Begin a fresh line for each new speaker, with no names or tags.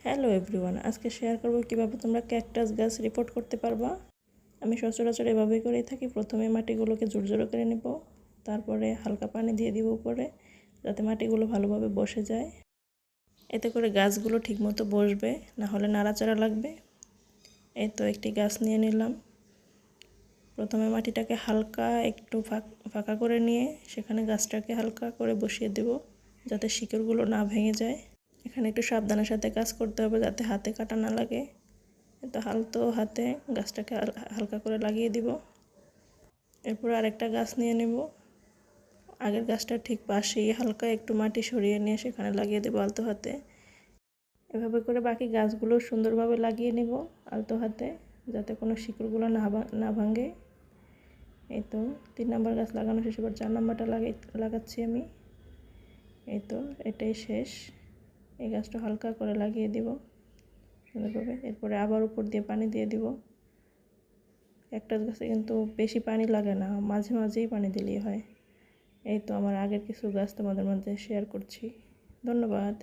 Hello everyone, আজকে share করব কিভাবে তোমরা ক্যাকটাস গাছ রিপোর্ট করতে পারবা। আমি সচরাচর এভাবেই করেই থাকি। প্রথমে মাটিগুলোকে জোড়জোড়ো করে নেব, তারপরে হালকা পানি দিয়ে দিব উপরে, যাতে মাটিগুলো ভালোভাবে বসে যায়। এতে করে গাছগুলো ঠিকমতো বসবে, না হলে নাড়াচাড়া লাগবে। এই তো একটি গাছ নিয়ে নিলাম। প্রথমে মাটিটাকে হালকা একটু ফাঁকা করে নিয়ে সেখানে গাছটাকে হালকা করে বসিয়ে দেব, যাতে শিকড়গুলো না ভেঙে যায়। এখানে একটু সাবধানের সাথে কাজ করতে হবে, যাতে হাতে কাটা না লাগে। তো হালতো হাতে গাছটাকে হালকা করে লাগিয়ে দিব। এরপর আরেকটা গাছ নিয়ে নেব। আগের গাছটা ঠিক পাশেই হালকা একটু মাটি সরিয়ে নিয়ে সেখানে লাগিয়ে দেব আলতো হাতে। এভাবে করে বাকি গাছগুলো সুন্দরভাবে লাগিয়ে নেব আলতো হাতে, যাতে কোনো শিকড়গুলো না ভাঙে। এই তো 3 নম্বর গাছ লাগানো শেষ। এবার 4 নম্বরটা লাগাচ্ছি আমি। এই তো এটাই শেষ। এই গাছটা হালকা করে লাগিয়ে দিব সুন্দরভাবে। এরপরে আবার উপর দিয়ে পানি দিয়ে দিব। ক্যাকটাস গাছে কিন্তু বেশি পানি লাগে না, মাঝে মাঝেই পানি দিলেই হয়। এই তো আমার আগের কিছু গাছ তোমাদের মধ্যে শেয়ার করছি। ধন্যবাদ।